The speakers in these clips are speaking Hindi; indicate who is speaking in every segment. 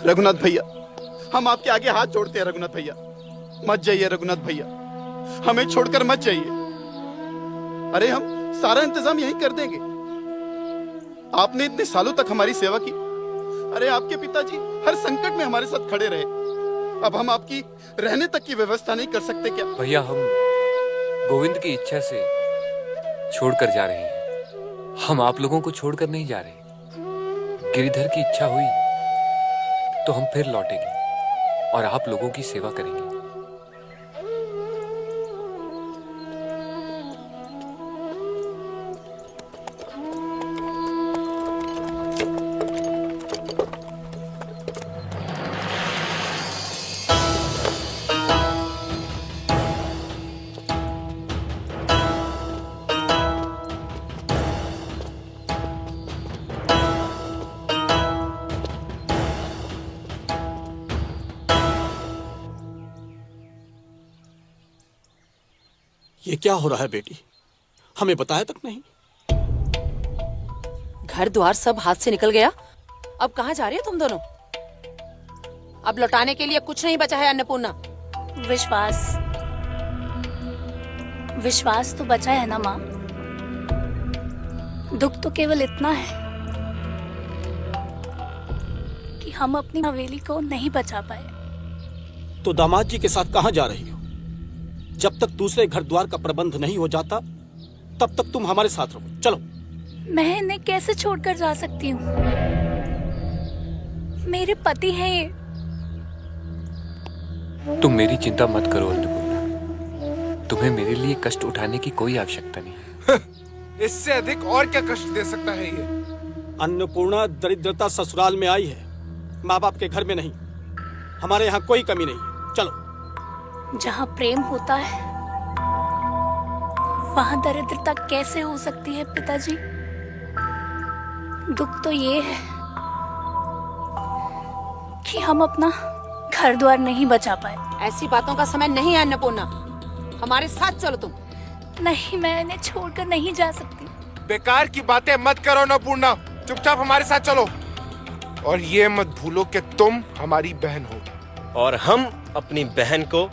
Speaker 1: रघुनाथ भैया, हम आपके आगे हाथ जोड़ते हैं रघुनाथ भैया। मत जाइए रघुनाथ भैया, हमें छोड़कर मत जाइए। अरे हम सारा इंतजाम यहीं कर देंगे। आपने इतने सालों तक हमारी सेवा की। अरे आपके पिताजी हर संकट में हमारे साथ खड़े रहे। अब हम आपकी रहने तक की व्यवस्था नहीं कर सकते क्या?
Speaker 2: भैया, हम गोविंद की इच्छा से छोड़कर जा रहे हैं। हम आप लोगों को छोड़कर नहीं जा रहे। गिरिधर की इच्छा हुई तो हम फिर लौटेंगे और आप लोगों की सेवा करेंगे।
Speaker 3: ये क्या हो रहा है बेटी? हमें बताया तक नहीं।
Speaker 4: घर द्वार सब हाथ से निकल गया। अब कहाँ जा रही हो तुम दोनों? अब लौटाने के लिए कुछ नहीं बचा है अन्नपूर्णा।
Speaker 5: विश्वास तो बचा है ना माँ। दुख तो केवल इतना है कि हम अपनी हवेली को नहीं बचा पाए।
Speaker 3: तो दामाद जी के साथ कहाँ जा रही हो? जब तक दूसरे घर द्वार का प्रबंध नहीं हो जाता तब तक तुम हमारे साथ रहो। चलो।
Speaker 5: मैं इन्हें कैसे छोड़कर जा सकती हूँ? मेरे पति हैं ये।
Speaker 2: तुम मेरी चिंता मत करो अन्नपूर्णा। तुम्हें मेरे लिए कष्ट उठाने की कोई आवश्यकता नहीं।
Speaker 6: इससे अधिक और क्या कष्ट दे सकता है ये?
Speaker 3: अन्नपूर्णा दरिद्रता ससुराल में आई है, माँ बाप के घर में नहीं। हमारे यहाँ कोई कमी नहीं। चलो।
Speaker 5: जहाँ प्रेम होता है वहाँ दरिद्रता कैसे हो सकती है पिताजी? दुख तो ये है कि हम अपना घर द्वार नहीं बचा पाए।
Speaker 4: ऐसी बातों का समय नहीं है अन्नपूर्णा। हमारे साथ चलो तुम।
Speaker 5: नहीं, मैं इन्हें छोड़कर नहीं जा सकती।
Speaker 6: बेकार की बातें मत करो अन्नपूर्णा, चुपचाप हमारे साथ चलो। और ये मत भूलो कि तुम हमारी बहन हो
Speaker 7: और हम अपनी बहन को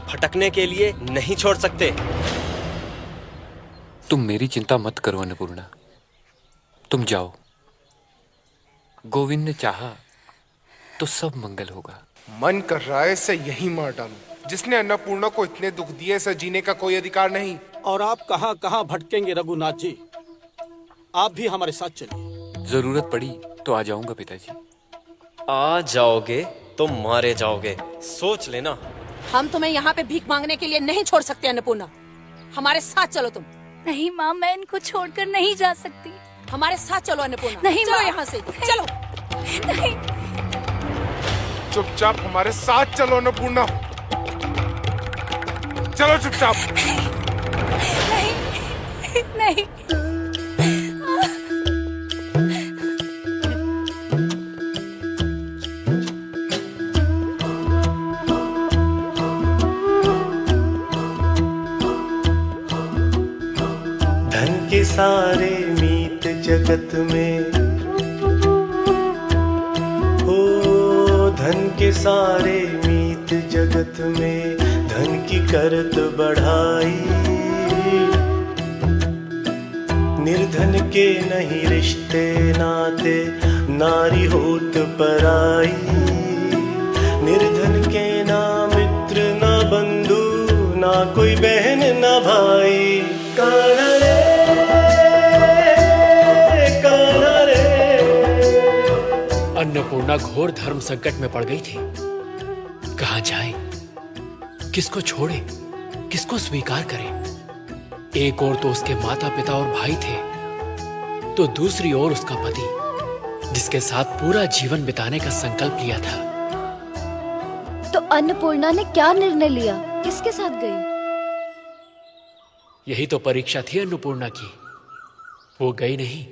Speaker 7: भटकने के लिए नहीं छोड़ सकते।
Speaker 2: तुम मेरी चिंता मत करो अन्नपूर्णा, तुम जाओ। गोविंद ने चाहा तो सब मंगल होगा।
Speaker 6: मन कर रहा है इसे यही मार डालूं। जिसने अन्नपूर्णा को इतने दुख दिए, इसे जीने का कोई अधिकार नहीं।
Speaker 3: और आप कहाँ कहाँ भटकेंगे रघुनाथ जी? आप भी हमारे साथ चलिए।
Speaker 2: जरूरत पड़ी तो आ जाऊंगा पिताजी।
Speaker 7: आ जाओगे तो मारे जाओगे, सोच लेना।
Speaker 4: हम तुम्हें यहाँ पे भीख मांगने के लिए नहीं छोड़ सकते अन्नपूर्णा। हमारे साथ चलो तुम।
Speaker 5: नहीं माँ, मैं इनको छोड़कर नहीं जा सकती।
Speaker 4: हमारे साथ चलो अन्नपूर्णा।
Speaker 5: नहीं
Speaker 4: चलो
Speaker 5: माँ।
Speaker 4: यहाँ से चलो।
Speaker 5: नहीं।
Speaker 6: चुपचाप हमारे साथ चलो अन्नपूर्णा, चलो चुपचाप।
Speaker 5: नहीं नहीं।
Speaker 8: धन के सारे मीत जगत में हो, धन के सारे मीत जगत में धन की करत बढ़ाई। निर्धन के नहीं रिश्ते नाते, नारी होत पराई। निर्धन के ना मित्र ना बंधु, ना कोई बहन ना भाई। कान्हा रे, कान्हा रे।
Speaker 9: अन्नपूर्णा घोर धर्म संकट में पड़ गई थी। कहाँ जाए, किसको छोड़े, किसको स्वीकार करे? एक ओर तो उसके माता पिता और भाई थे, तो दूसरी ओर उसका पति, जिसके साथ पूरा जीवन बिताने का संकल्प लिया था।
Speaker 10: तो अन्नपूर्णा ने क्या निर्णय लिया? किसके साथ गई?
Speaker 9: यही तो परीक्षा थी अन्नपूर्णा की। वो गई नहीं,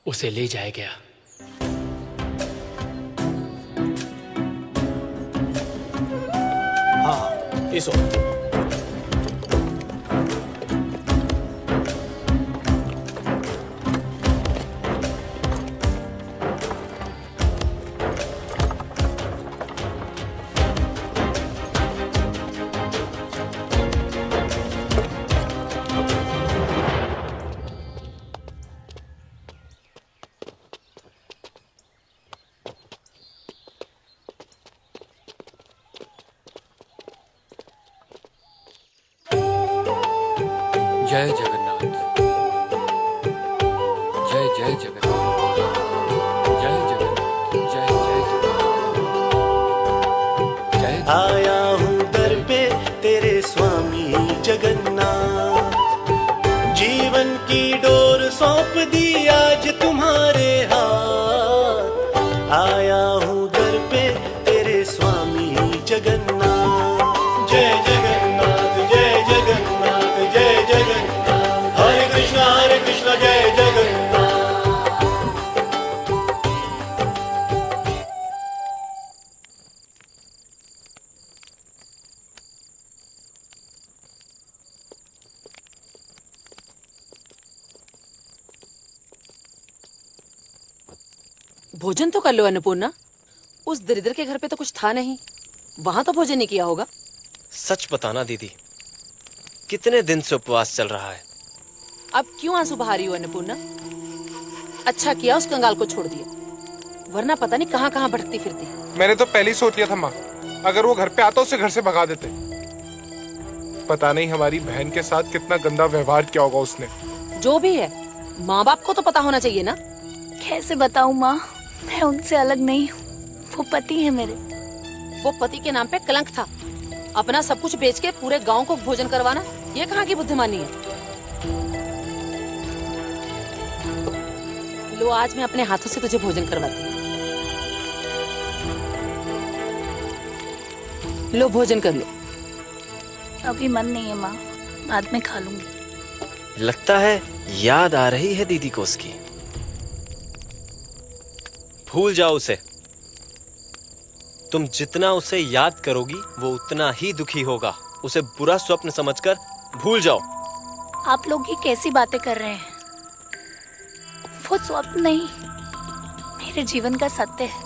Speaker 9: उसे ले जाया गया।
Speaker 3: हाँ, इसो।
Speaker 2: जय जगन्नाथ, जय जय जगन्नाथ, जय जगन्नाथ, जय जय जगन्नाथ, जय जगन्नाथ।
Speaker 8: आया हूँ दर पे तेरे स्वामी जगन्नाथ, जीवन की डोर सौंप दी आज तुम्हारे हाथ। आया हूँ दर पे तेरे स्वामी जगन्नाथ, जय जगन्नाथ, जय जगन्नाथ, जय जगन्नाथ, हरे कृष्ण जय जगन्नाथ।
Speaker 4: भोजन तो कर लो अन्नपूर्णा। उस दरिद्र के घर पे तो कुछ था नहीं, वहां तो भोजन नहीं किया होगा।
Speaker 7: सच बताना दीदी, कितने दिन से उपवास चल रहा है?
Speaker 4: अब क्यों आंसू बहा रही हो अन्नपूर्णा? अच्छा किया उस कंगाल को छोड़ दिया, वरना पता नहीं कहाँ कहाँ भटकती फिरती।
Speaker 6: मैंने तो पहले ही सोच लिया था माँ, अगर वो घर पे आता उसे घर से भगा देते। पता नहीं हमारी बहन के साथ कितना गंदा व्यवहार किया होगा उसने।
Speaker 4: जो भी है, माँ बाप को तो पता होना चाहिए ना।
Speaker 5: कैसे बताऊं माँ, मैं उनसे अलग नहीं हूँ, वो पति है मेरे।
Speaker 4: वो पति के नाम पे कलंक था। अपना सब कुछ बेच के पूरे गांव को भोजन करवाना, ये कहाँ की बुद्धिमानी है? लो, आज मैं अपने हाथों से तुझे भोजन करवाती हूँ। लो, भोजन कर लो।
Speaker 5: अभी मन नहीं है माँ, बाद में खा लूंगी।
Speaker 7: लगता है याद आ रही है दीदी को उसकी। भूल जाओ उसे। तुम जितना उसे याद करोगी वो उतना ही दुखी होगा। उसे बुरा स्वप्न समझकर भूल जाओ।
Speaker 5: आप लोग ये कैसी बातें कर रहे हैं? वो स्वप्न नहीं, मेरे जीवन का सत्य है।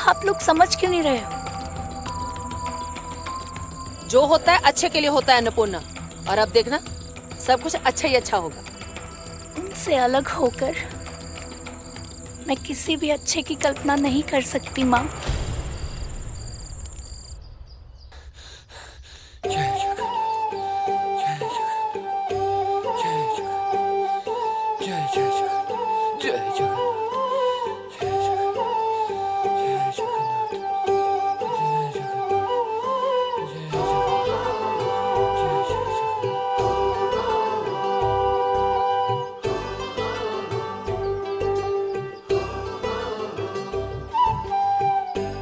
Speaker 5: आप लोग समझ क्यों नहीं रहे हो?
Speaker 4: जो होता है अच्छे के लिए होता है अन्नपूर्णा, और अब देखना सब कुछ अच्छा ही अच्छा होगा।
Speaker 5: उनसे अलग होकर मैं किसी भी अच्छे की कल्पना नहीं कर सकती माँ।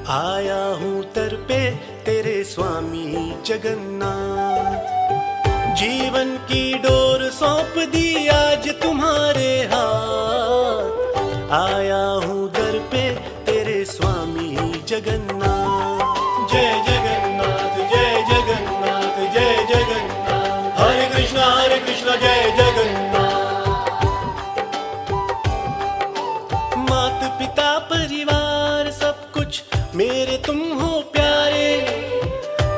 Speaker 8: आया हूँ दर पे तेरे स्वामी जगन्नाथ, जीवन की डोर सौंप दी आज तुम्हारे हाथ। आया हूँ दर पे तेरे स्वामी जगन्नाथ, जय जगन्नाथ, जय जगन्नाथ, जय जगन्नाथ, हरे कृष्ण जय जगन्नाथ। माता पिता परिवार सब कुछ मेरे तुम हो प्यारे,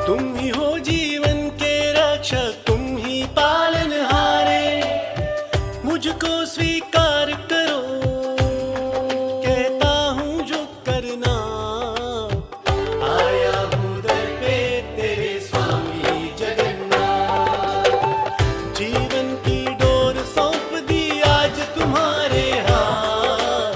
Speaker 8: तुम ही हो जीवन के रक्षक, तुम ही पालनहारे। मुझको स्वीकार करो, कहता हूँ जो करना। आया हूँ दर पे तेरे स्वामी जगन्नाथ, जीवन की डोर सौंप दी आज तुम्हारे हाथ।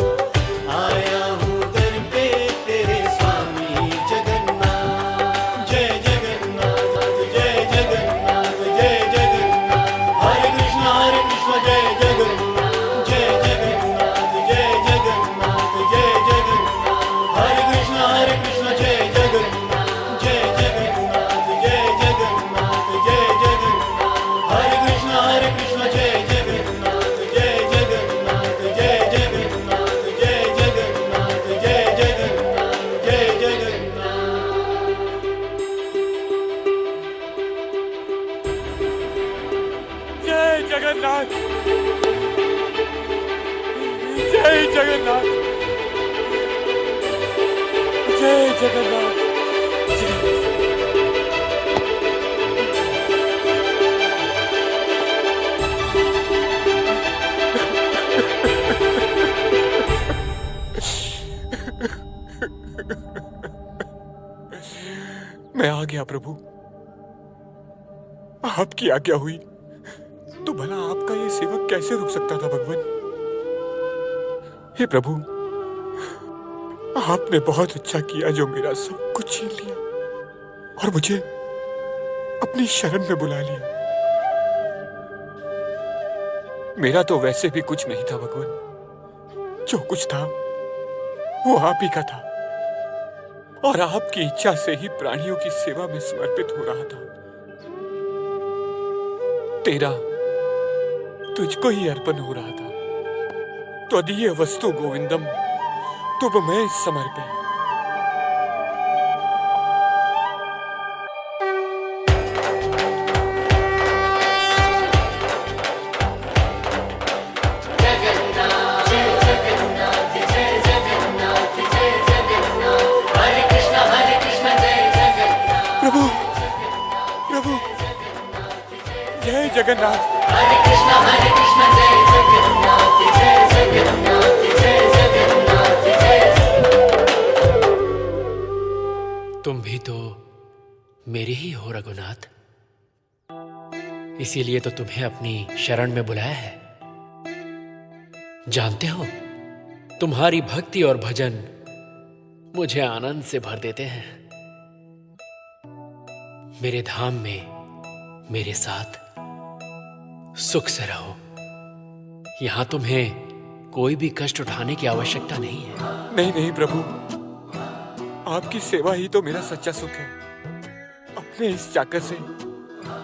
Speaker 8: आया हूँ दर पे तेरे स्वामी जगन्नाथ, जय जगन्नाथ, जय जगन्नाथ, जय जगन्नाथ, हरे कृष्ण जय जगन्नाथ, जय जगन्नाथ, जय जगन्नाथ, जय जगन्नाथ, हरे कृष्ण जय जगन्नाथ, जय जगन्नाथ, जय जगन्नाथ, जय जगन्नाथ, हरे कृष्ण जय जगन्नाथ, जय जगन्नाथ, जय जगन्नाथ, जय जगन्नाथ, जय जगन्नाथ, जय जगन्नाथ।
Speaker 6: जय जगन्नाथ, जय जगन्नाथ, जय मैं आ गया प्रभु,
Speaker 2: आपकी आज्ञा हुई तो भला आपका ये सेवक कैसे रुक सकता था भगवान। हे प्रभु, आपने बहुत अच्छा किया जो मेरा सब कुछ छीन लिया और मुझे अपनी शरण में बुला लिया। मेरा तो वैसे भी कुछ नहीं था भगवान, जो कुछ था वो आप ही का था और आपकी इच्छा से ही प्राणियों की सेवा में समर्पित हो रहा था। तेरा तुझको ही अर्पण हो रहा था। त्वदीय वस्तु गोविंदम तुम मैं समर्पे। प्रभु प्रभु जय जगन्नाथ।
Speaker 11: हरे कृष्णा जय जगन्नाथ जय जगन्नाथ जय जगन्नाथ जय।
Speaker 9: तुम भी तो मेरे ही हो रघुनाथ, इसीलिए तो तुम्हें अपनी शरण में बुलाया है। जानते हो, तुम्हारी भक्ति और भजन मुझे आनंद से भर देते हैं। मेरे धाम में मेरे साथ सुख से रहो। यहां तुम्हें कोई भी कष्ट उठाने की आवश्यकता नहीं है।
Speaker 2: नहीं नहीं प्रभु, आपकी सेवा ही तो मेरा सच्चा सुख है। अपने इस चाकर से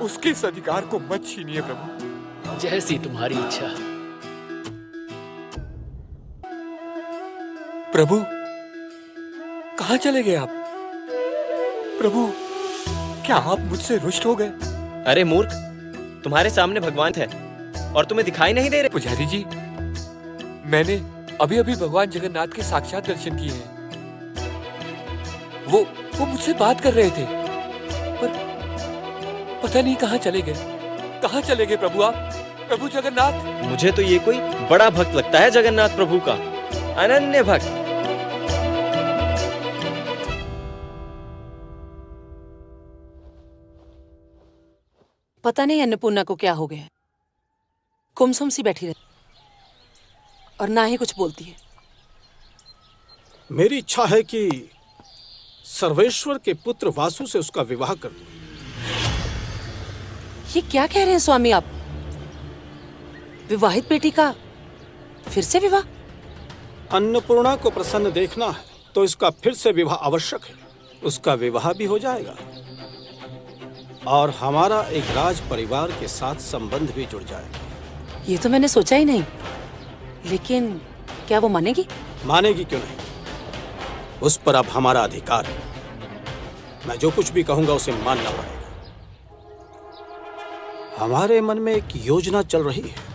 Speaker 2: उसके इस अधिकार को मत छीनिए प्रभु।
Speaker 9: जैसी तुम्हारी इच्छा।
Speaker 2: प्रभु कहां चले गए आप? प्रभु क्या आप मुझसे रुष्ट हो गए?
Speaker 7: अरे मूर्ख, तुम्हारे सामने भगवान थे और तुम्हें दिखाई नहीं दे रहे?
Speaker 2: पुजारी जी, मैंने अभी अभी भगवान जगन्नाथ के साक्षात दर्शन किए हैं। वो मुझसे बात कर रहे थे, पर पता नहीं कहां चले गए। कहां चले गए प्रभु आप? प्रभु जगन्नाथ।
Speaker 7: मुझे तो ये कोई बड़ा भक्त लगता है जगन्नाथ प्रभु का, अनन्य भक्त।
Speaker 4: पता नहीं अन्नपूर्णा को क्या हो गया है। गुमसुम सी बैठी रहती और ना ही कुछ बोलती है।
Speaker 3: मेरी इच्छा है कि सर्वेश्वर के पुत्र वासु से उसका विवाह कर दूं।
Speaker 4: ये क्या कह रहे हैं स्वामी आप? विवाहित बेटी का फिर से विवाह?
Speaker 3: अन्नपूर्णा को प्रसन्न देखना है तो इसका फिर से विवाह आवश्यक है। उसका विवाह भी हो जाएगा और हमारा एक राज परिवार के साथ संबंध भी जुड़ जाएगा।
Speaker 4: ये तो मैंने सोचा ही नहीं, लेकिन क्या वो मानेगी?
Speaker 3: मानेगी क्यों नहीं, उस पर अब हमारा अधिकार है। मैं जो कुछ भी कहूंगा उसे मानना पड़ेगा। हमारे मन में एक योजना चल रही है।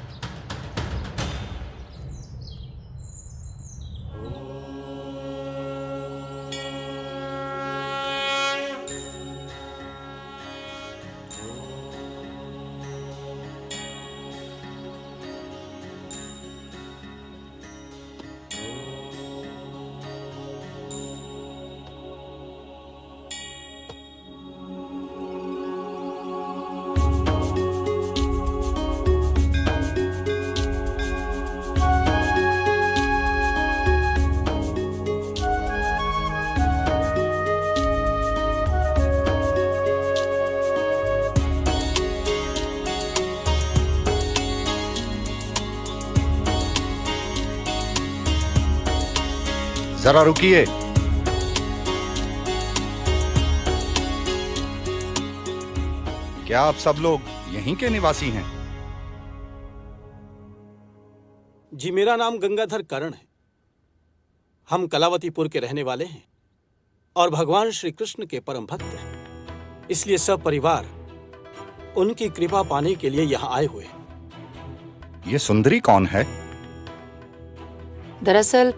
Speaker 12: जरा रुकिए। क्या आप सब लोग यहीं के निवासी हैं?
Speaker 3: जी, मेरा नाम गंगाधर कर्ण है। हम कलावतीपुर के रहने वाले हैं और भगवान श्री कृष्ण के परम भक्त हैं। इसलिए सब परिवार उनकी कृपा पाने के लिए यहाँ आए हुए हैं।
Speaker 12: ये सुंदरी कौन है?
Speaker 4: दरअसल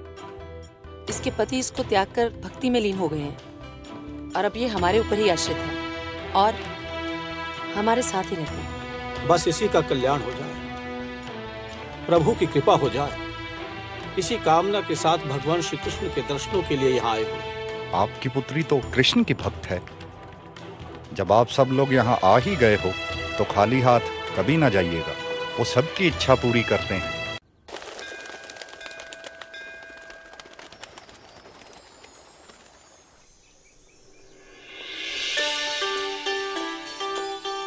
Speaker 4: इसके पति इसको त्याग कर भक्ति में लीन हो गए हैं और अब ये हमारे ऊपर ही आश्रित है और हमारे साथ ही रहते हैं।
Speaker 3: बस इसी का कल्याण हो जाए, प्रभु की कृपा हो जाए, इसी कामना के साथ भगवान श्री कृष्ण के दर्शनों के लिए यहाँ आए हुए।
Speaker 12: आपकी पुत्री तो कृष्ण की भक्त है। जब आप सब लोग यहाँ आ ही गए हो तो खाली हाथ कभी ना जाइएगा। वो सबकी इच्छा पूरी करते हैं।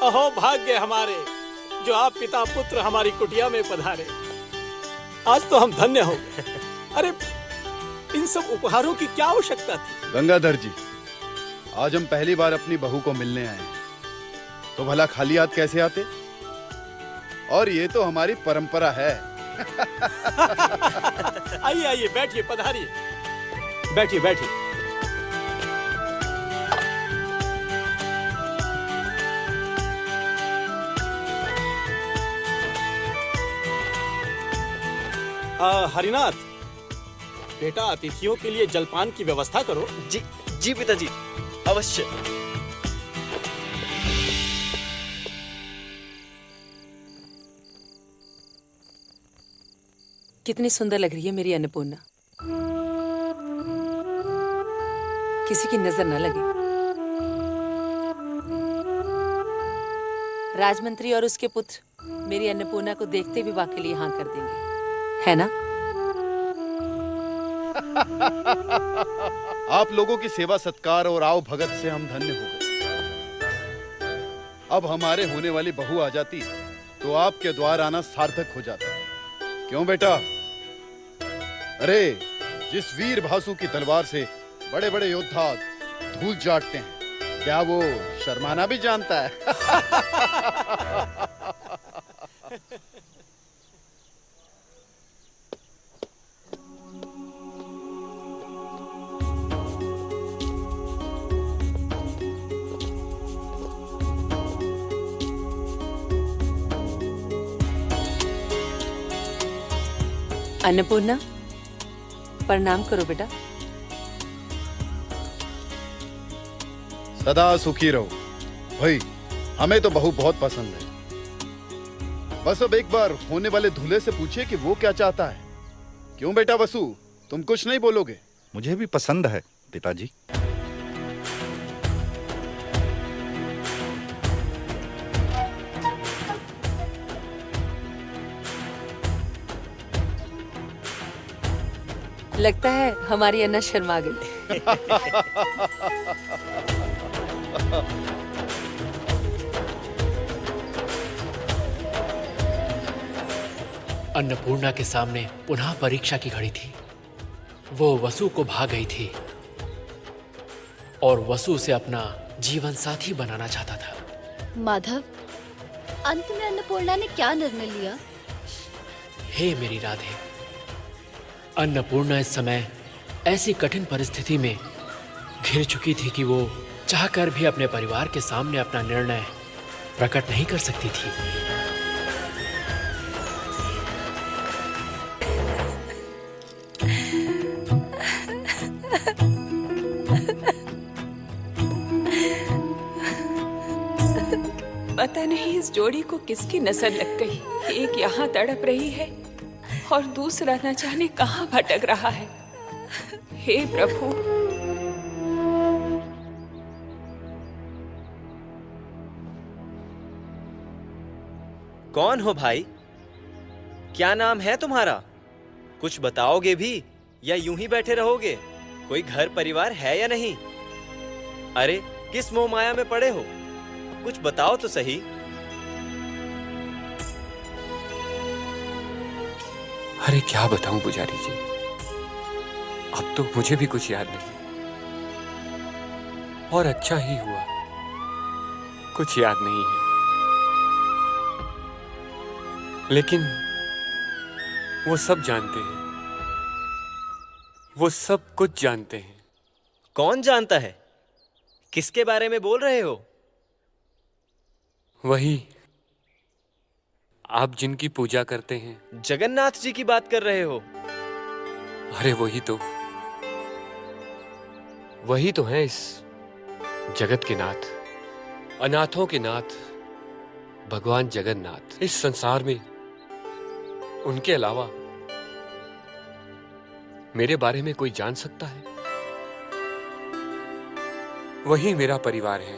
Speaker 3: अहो भाग्य हमारे, जो आप पिता पुत्र हमारी कुटिया में पधारे। आज तो हम धन्य हो गए। अरे इन सब उपहारों की क्या आवश्यकता थी?
Speaker 1: गंगाधर जी, आज हम पहली बार अपनी बहू को मिलने आए हैं, तो भला खाली हाथ कैसे आते? और ये तो हमारी परंपरा है।
Speaker 3: आइए आइए, बैठिए, पधारिए, बैठिए बैठिए। हरिनाथ, बेटा अतिथियों के लिए जलपान की व्यवस्था करो।
Speaker 7: जी जी पिताजी, अवश्य।
Speaker 4: कितनी सुंदर लग रही है मेरी अन्नपूर्णा। किसी की नजर न लगे। राजमंत्री और उसके पुत्र मेरी अन्नपूर्णा को देखते विवाह के लिए हाँ कर देंगे, है ना?
Speaker 1: आप लोगों की सेवा सत्कार और आओ भगत से हम धन्य हो गए। अब हमारे होने वाली बहू आ जाती तो आपके द्वार आना सार्थक हो जाता। क्यों बेटा? अरे, जिस वीर भासु की तलवार से बड़े बड़े योद्धा धूल चाटते हैं, क्या वो शर्माना भी जानता है?
Speaker 4: अन्नपूर्णा, प्रणाम करो बेटा।
Speaker 1: सदा सुखी रहो। भाई, हमें तो बहू बहुत पसंद है। बस अब एक बार होने वाले दूल्हे से पूछिए कि वो क्या चाहता है। क्यों बेटा वसु, तुम कुछ नहीं बोलोगे?
Speaker 12: मुझे भी पसंद है पिताजी।
Speaker 4: लगता है हमारी अन्ना शर्मा गई।
Speaker 9: अन्नपूर्णा के सामने पुनः परीक्षा की घड़ी थी। वो वसु को भा गई थी और वसु से अपना जीवन साथी बनाना चाहता था।
Speaker 10: माधव, अंत में अन्नपूर्णा ने क्या निर्णय लिया?
Speaker 9: हे मेरी राधे, अन्नपूर्णा इस समय ऐसी कठिन परिस्थिति में घिर चुकी थी कि वो चाहकर भी अपने परिवार के सामने अपना निर्णय प्रकट नहीं कर सकती थी।
Speaker 13: पता नहीं इस जोड़ी को किसकी नजर लग गई। एक यहाँ तड़प रही है और दूसरा न जाने कहाँ भटक रहा है। हे प्रभु।
Speaker 7: कौन हो भाई? क्या नाम है तुम्हारा? कुछ बताओगे भी या यूं ही बैठे रहोगे? कोई घर परिवार है या नहीं? अरे, किस मोह माया में पड़े हो? कुछ बताओ तो सही।
Speaker 2: अरे क्या बताऊं पुजारी जी, अब तो मुझे भी कुछ याद नहीं। और अच्छा ही हुआ, कुछ याद नहीं है। लेकिन वो सब जानते हैं, वो सब कुछ जानते हैं।
Speaker 7: कौन जानता है? किसके बारे में बोल रहे हो?
Speaker 2: वही आप जिनकी पूजा करते हैं।
Speaker 7: जगन्नाथ जी की बात कर रहे हो?
Speaker 2: अरे वही तो हैं इस जगत के नाथ, अनाथों के नाथ, भगवान जगन्नाथ। इस संसार में उनके अलावा मेरे बारे में कोई जान सकता है? वही मेरा परिवार है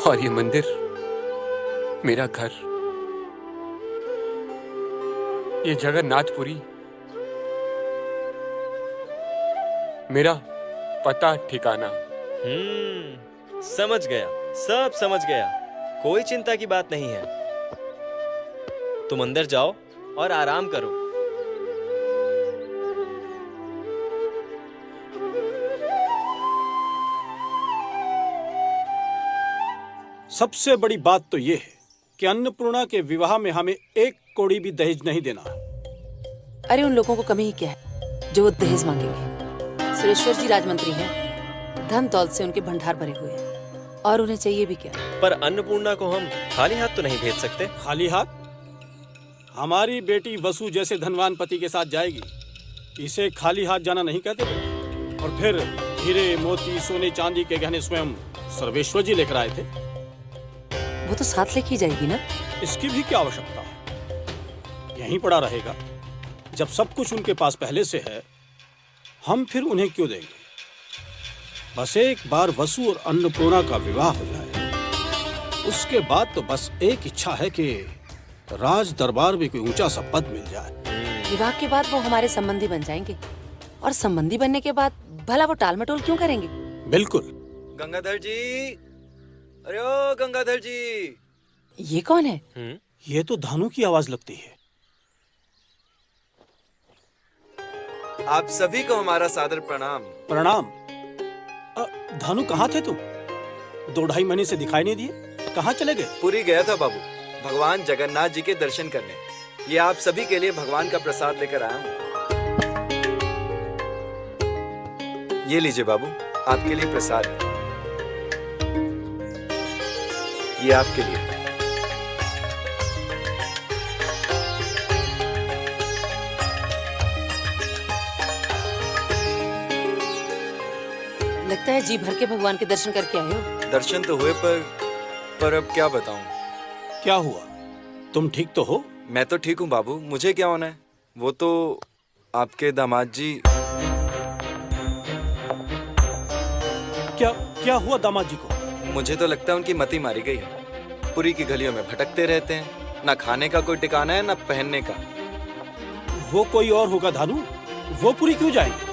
Speaker 2: और ये मंदिर मेरा घर, ये जगन्नाथपुरी मेरा पता ठिकाना।
Speaker 7: समझ गया, सब समझ गया। कोई चिंता की बात नहीं है। तुम अंदर जाओ और आराम करो।
Speaker 3: सबसे बड़ी बात तो ये है कि अन्नपूर्णा के विवाह में हमें 1 कौड़ी भी दहेज नहीं देना।
Speaker 4: अरे उन लोगों को कमी ही क्या है जो वो दहेज मांगेंगे। सुरेश्वर जी राजमंत्री हैं, धन दौलत से उनके भंडार भरे हुए हैं, और उन्हें चाहिए भी क्या।
Speaker 7: पर अन्नपूर्णा को हम खाली हाथ तो नहीं भेज सकते।
Speaker 3: खाली हाथ? हमारी बेटी वसु जैसे धनवान पति के साथ जाएगी, इसे खाली हाथ जाना नहीं कहते। और फिर हीरे मोती सोने चांदी के गहने स्वयं सर्वेश्वर जी लेकर आए थे।
Speaker 4: वो तो साथ लेके ही जाएगी ना।
Speaker 3: इसकी भी क्या आवश्यकता है, यहीं पड़ा रहेगा। जब सब कुछ उनके पास पहले से है, हम फिर उन्हें क्यों देंगे। बस एक बार वसु और अन्नपूर्णा का विवाह हो जाए, उसके बाद तो बस एक इच्छा है कि राज दरबार में कोई ऊंचा सा पद मिल जाए।
Speaker 4: विवाह के बाद वो हमारे संबंधी बन जाएंगे, और संबंधी बनने के बाद भला वो टाल मटोल क्यों करेंगे।
Speaker 3: बिल्कुल।
Speaker 7: गंगाधर जी, अरे ओ गंगाधर जी।
Speaker 4: ये कौन है?
Speaker 3: ये तो धानु की आवाज लगती है।
Speaker 14: आप सभी को हमारा सादर प्रणाम।
Speaker 3: प्रणाम। धानु कहाँ थे तुम? 2-2.5 महीने से दिखाई नहीं दिए, कहाँ चले गए?
Speaker 14: पुरी गया था बाबू, भगवान जगन्नाथ जी के दर्शन करने। ये आप सभी के लिए भगवान का प्रसाद लेकर आया हूँ। ये लीजिए बाबू, आपके लिए प्रसाद। ये आपके लिए।
Speaker 4: लगता है जी भर के भगवान के दर्शन करके आए हो।
Speaker 14: दर्शन तो हुए पर अब क्या बताऊं।
Speaker 3: क्या हुआ? तुम ठीक तो हो?
Speaker 14: मैं तो ठीक हूँ बाबू, मुझे क्या होना है। वो तो आपके दामाद जी।
Speaker 3: क्या हुआ दामाद जी को?
Speaker 14: मुझे तो लगता है उनकी मति मारी गई है। पुरी की गलियों में भटकते रहते हैं, ना खाने का कोई ठिकाना है ना पहनने का।
Speaker 3: वो कोई और होगा धानु, वो पुरी क्यों जाएंगे?